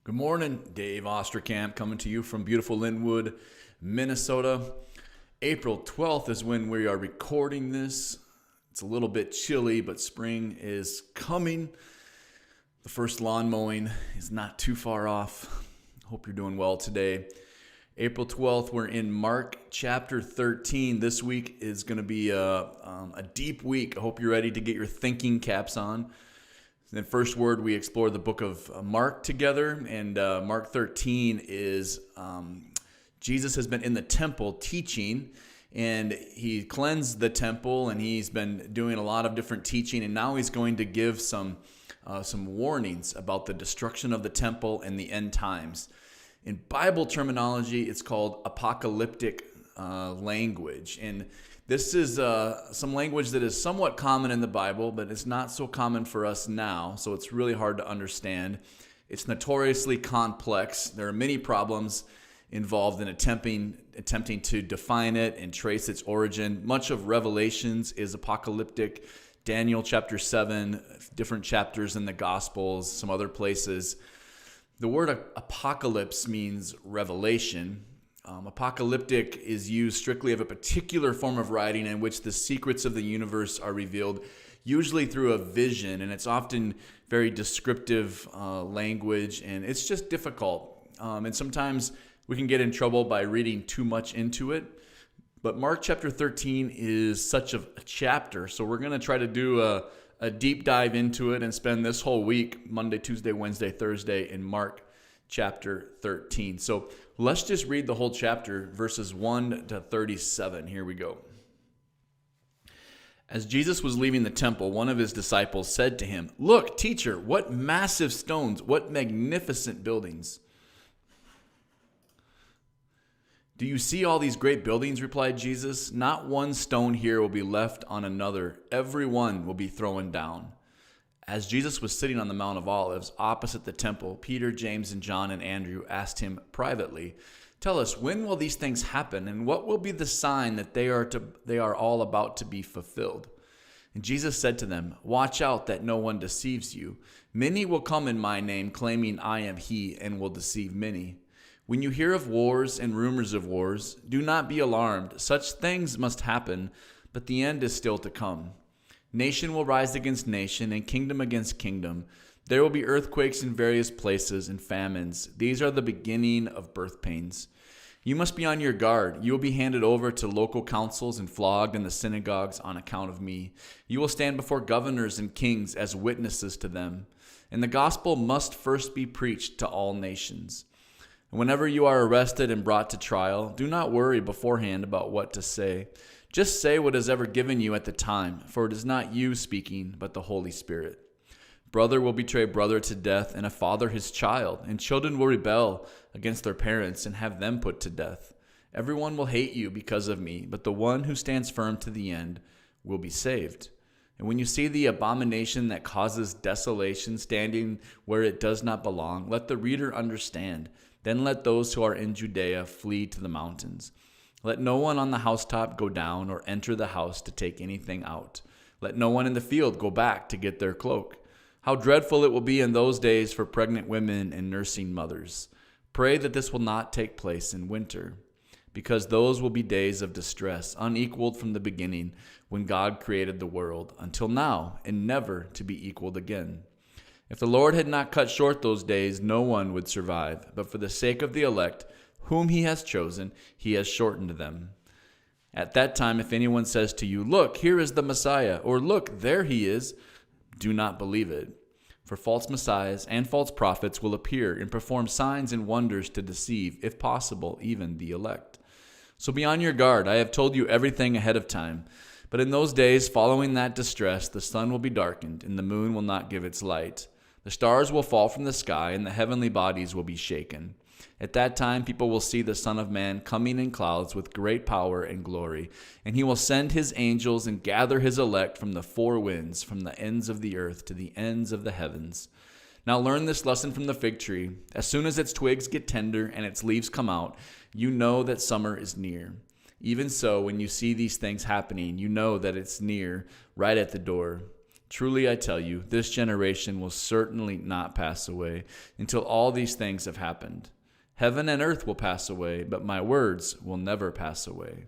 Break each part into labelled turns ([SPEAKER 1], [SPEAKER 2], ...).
[SPEAKER 1] Good morning, Dave Osterkamp coming to you from beautiful Linwood, Minnesota. April 12th is when we are recording this. It's a little bit chilly, but spring is coming. The first lawn mowing is not too far off. Hope you're doing well today. April 12th, we're in Mark chapter 13. This week is going to be a deep week. I hope you're ready to get your thinking caps on. In the first word, we explore the book of Mark together, and Mark 13 is Jesus has been in the temple teaching, and he cleansed the temple, and he's been doing a lot of different teaching, and now he's going to give some warnings about the destruction of the temple and the end times. In Bible terminology, it's called apocalyptic language, and this is some language that is somewhat common in the Bible, but it's not so common for us now, so it's really hard to understand. It's notoriously complex. There are many problems involved in attempting to define it and trace its origin. Much of Revelations is apocalyptic. Daniel chapter 7, different chapters in the Gospels, some other places. The word apocalypse means revelation. Apocalyptic is used strictly of a particular form of writing in which the secrets of the universe are revealed, usually through a vision, and it's often very descriptive language, and it's just difficult. And sometimes we can get in trouble by reading too much into it. But Mark chapter 13 is such a chapter, so we're going to try to do a deep dive into it and spend this whole week, Monday, Tuesday, Wednesday, Thursday, in Mark chapter 13. So let's just read the whole chapter, verses 1 to 37. Here we go. As Jesus was leaving the temple, one of his disciples said to him, "Look, teacher, what massive stones, what magnificent buildings." "Do you see all these great buildings?" replied Jesus. "Not one stone here will be left on another. Every one will be thrown down." As Jesus was sitting on the Mount of Olives opposite the temple, Peter, James, and John and Andrew asked him privately, "Tell us, when will these things happen, and what will be the sign that they are all about to be fulfilled?" And Jesus said to them, "Watch out that no one deceives you. Many will come in my name, claiming I am he, and will deceive many. When you hear of wars and rumors of wars, do not be alarmed. Such things must happen, but the end is still to come. Nation will rise against nation, and kingdom against kingdom. There will be earthquakes in various places and famines. These are the beginning of birth pains. You must be on your guard. You will be handed over to local councils and flogged in the synagogues on account of me. You will stand before governors and kings as witnesses to them. And the gospel must first be preached to all nations. Whenever you are arrested and brought to trial, do not worry beforehand about what to say. Just say what is ever given you at the time, for it is not you speaking, but the Holy Spirit. Brother will betray brother to death, and a father his child, and children will rebel against their parents and have them put to death. Everyone will hate you because of me, but the one who stands firm to the end will be saved. And when you see the abomination that causes desolation standing where it does not belong, let the reader understand. Then let those who are in Judea flee to the mountains. Let no one on the housetop go down or enter the house to take anything out. Let no one in the field go back to get their cloak. How dreadful it will be in those days for pregnant women and nursing mothers. Pray that this will not take place in winter, because those will be days of distress, unequaled from the beginning, when God created the world, until now, and never to be equaled again. If the Lord had not cut short those days, no one would survive. But for the sake of the elect, whom he has chosen, he has shortened them. At that time, if anyone says to you, 'Look, here is the Messiah,' or 'Look, there he is,' do not believe it. For false messiahs and false prophets will appear and perform signs and wonders to deceive, if possible, even the elect. So be on your guard. I have told you everything ahead of time. But in those days following that distress, the sun will be darkened, and the moon will not give its light. The stars will fall from the sky, and the heavenly bodies will be shaken. At that time, people will see the Son of Man coming in clouds with great power and glory. And he will send his angels and gather his elect from the four winds, from the ends of the earth to the ends of the heavens. Now learn this lesson from the fig tree. As soon as its twigs get tender and its leaves come out, you know that summer is near. Even so, when you see these things happening, you know that it's near, right at the door. Truly I tell you, this generation will certainly not pass away until all these things have happened. Heaven and earth will pass away, but my words will never pass away.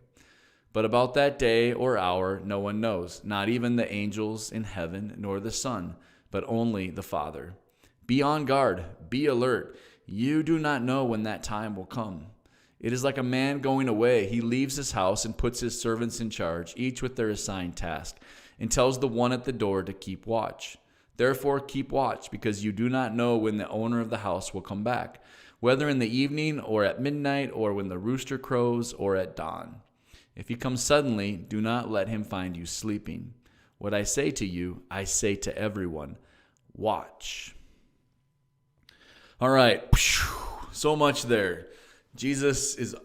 [SPEAKER 1] But about that day or hour no one knows, not even the angels in heaven nor the Son, but only the Father. Be on guard, be alert. You do not know when that time will come. It is like a man going away. He leaves his house and puts his servants in charge, each with their assigned task, and tells the one at the door to keep watch. Therefore keep watch, because you do not know when the owner of the house will come back, whether in the evening or at midnight or when the rooster crows or at dawn. If he comes suddenly, do not let him find you sleeping. What I say to you, I say to everyone, watch. All right, so much there. Jesus is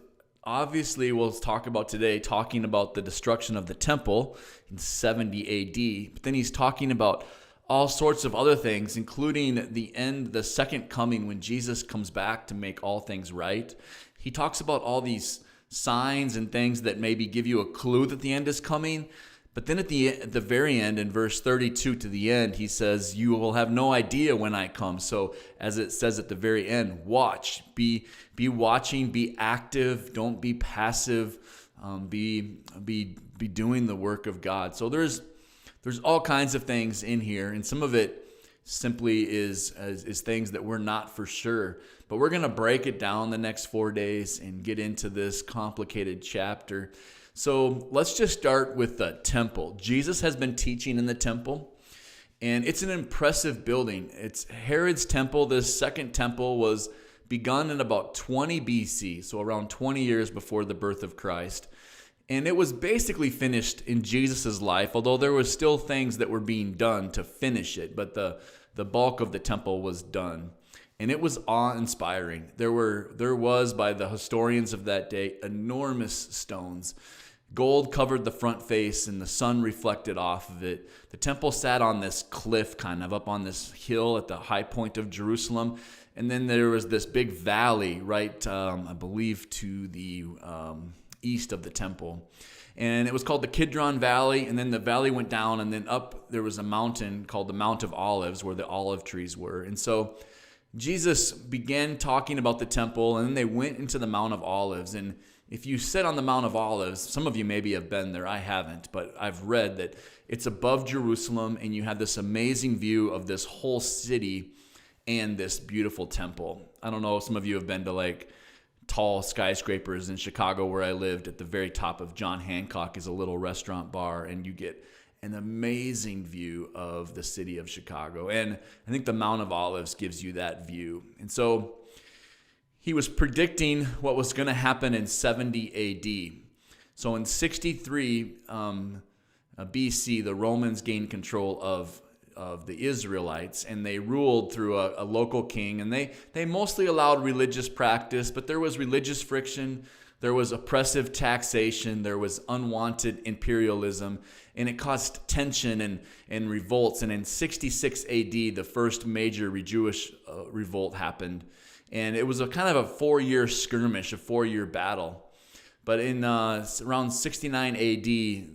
[SPEAKER 1] obviously, we'll talk about today, talking about the destruction of the temple in 70 AD. But then he's talking about all sorts of other things, including the second coming when Jesus comes back to make all things right. He talks about all these signs and things that maybe give you a clue that the end is coming. But then at the very end, in verse 32 to the end, he says, you will have no idea when I come. So as it says at the very end, watch, be watching, be active, don't be passive, be doing the work of God. So there's all kinds of things in here, and some of it simply is things that we're not for sure. But we're going to break it down the next 4 days and get into this complicated chapter. So let's just start with the temple. Jesus has been teaching in the temple, and it's an impressive building. It's Herod's temple. This second temple was begun in about 20 BC, so around 20 years before the birth of Christ. And it was basically finished in Jesus' life, although there was still things that were being done to finish it, but the bulk of the temple was done. And it was awe-inspiring. There was, by the historians of that day, enormous stones. Gold covered the front face, and the sun reflected off of it. The temple sat on this cliff, kind of up on this hill at the high point of Jerusalem. And then there was this big valley right, I believe, to the east of the temple. And it was called the Kidron Valley, and then the valley went down, and then up there was a mountain called the Mount of Olives, where the olive trees were. And so Jesus began talking about the temple, and then they went into the Mount of Olives. And if you sit on the Mount of Olives, some of you maybe have been there, I haven't, but I've read that it's above Jerusalem, and you have this amazing view of this whole city and this beautiful temple. I don't know, some of you have been to like tall skyscrapers in Chicago where I lived. At the very top of John Hancock is a little restaurant bar, and you get an amazing view of the city of Chicago. And I think the Mount of Olives gives you that view. And so he was predicting what was going to happen in 70 AD. So in 63 BC, the Romans gained control of the Israelites, and they ruled through a local king. And they mostly allowed religious practice, but there was religious friction. There was oppressive taxation, there was unwanted imperialism, and it caused tension and revolts. And in 66 AD, the first major Jewish revolt happened. And it was a kind of a 4-year skirmish, a 4-year battle. But in around 69 AD,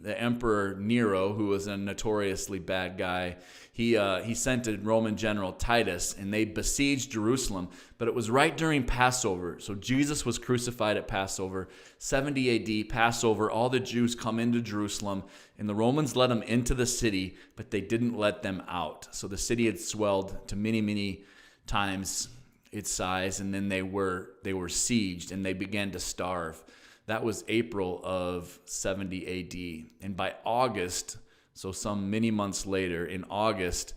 [SPEAKER 1] the Emperor Nero, who was a notoriously bad guy, he sent a Roman general, Titus, and they besieged Jerusalem. But it was right during Passover. So Jesus was crucified at Passover. 70 AD, Passover, all the Jews come into Jerusalem, and the Romans let them into the city, but they didn't let them out. So the city had swelled to many, many times its size, and then they were sieged, and they began to starve. That was April of 70 AD. And by August, so some many months later, in August,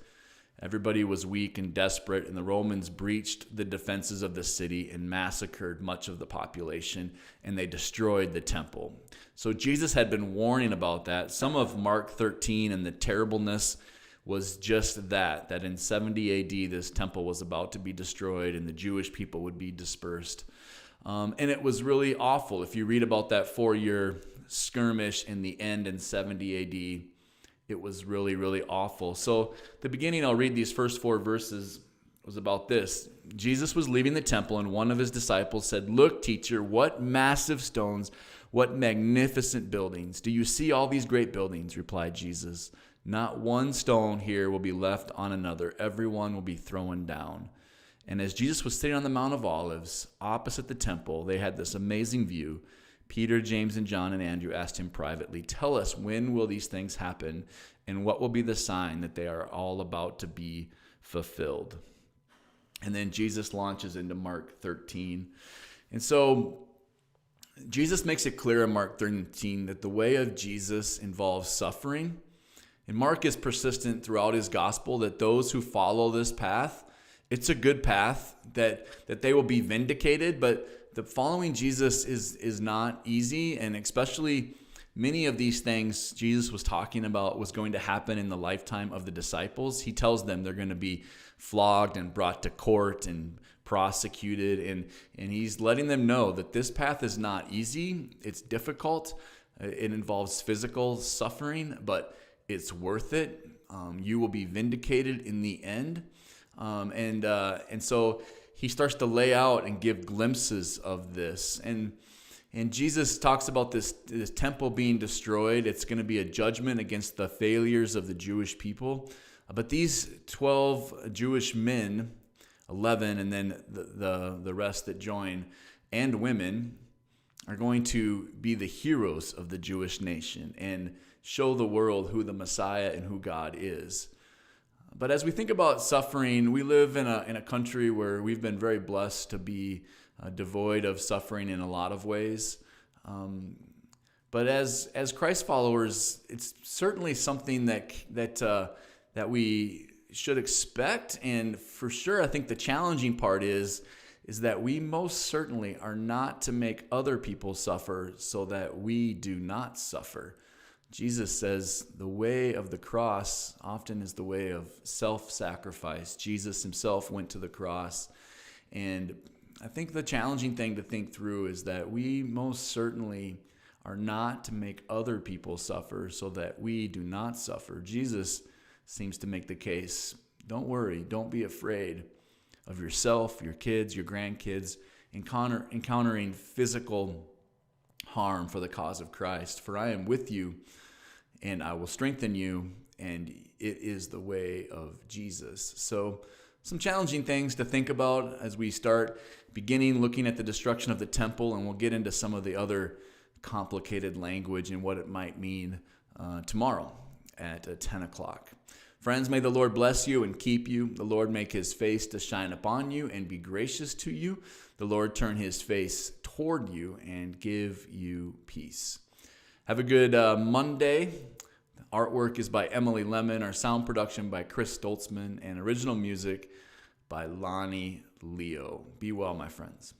[SPEAKER 1] everybody was weak and desperate, and the Romans breached the defenses of the city and massacred much of the population, and they destroyed the temple. So Jesus had been warning about that. Some of Mark 13 and the terribleness was just that in 70 AD, this temple was about to be destroyed, and the Jewish people would be dispersed. And it was really awful. If you read about that 4-year skirmish in the end in 70 AD, it was really, really awful. So the beginning, I'll read these first 4 verses, was about this. Jesus was leaving the temple, and one of his disciples said, "Look, teacher, what massive stones, what magnificent buildings. Do you see all these great buildings?" replied Jesus. Not one stone here will be left on another. Everyone will be thrown down. And as Jesus was sitting on the Mount of Olives, opposite the temple, they had this amazing view. Peter, James, and John, and Andrew asked him privately, "Tell us, when will these things happen? And what will be the sign that they are all about to be fulfilled?" And then Jesus launches into Mark 13. And so Jesus makes it clear in Mark 13 that the way of Jesus involves suffering. And Mark is persistent throughout his gospel that those who follow this path, it's a good path, that they will be vindicated. But the following Jesus is not easy, and especially many of these things Jesus was talking about was going to happen in the lifetime of the disciples. He tells them they're going to be flogged and brought to court and prosecuted, and he's letting them know that this path is not easy. It's difficult. It involves physical suffering, but it's worth it. You will be vindicated in the end. And so he starts to lay out and give glimpses of this. And Jesus talks about this temple being destroyed. It's going to be a judgment against the failures of the Jewish people. But these 12 Jewish men, 11, and then the rest that join, and women, are going to be the heroes of the Jewish nation and show the world who the Messiah and who God is. But as we think about suffering, we live in a country where we've been very blessed to be devoid of suffering in a lot of ways. But as Christ followers, it's certainly something that we should expect. And for sure, I think the challenging part is that we most certainly are not to make other people suffer so that we do not suffer. Jesus says the way of the cross often is the way of self-sacrifice. Jesus himself went to the cross. And I think the challenging thing to think through is that we most certainly are not to make other people suffer so that we do not suffer. Jesus seems to make the case, don't worry, don't be afraid of yourself, your kids, your grandkids, encountering physical harm for the cause of Christ. For I am with you, and I will strengthen you, and it is the way of Jesus. So some challenging things to think about as we start looking at the destruction of the temple, and we'll get into some of the other complicated language and what it might mean tomorrow at 10 o'clock. Friends, may the Lord bless you and keep you. The Lord make his face to shine upon you and be gracious to you. The Lord turn his face toward you and give you peace. Have a good Monday. The artwork is by Emily Lemon. Our sound production by Chris Stoltzman. And original music by Lonnie Leo. Be well, my friends.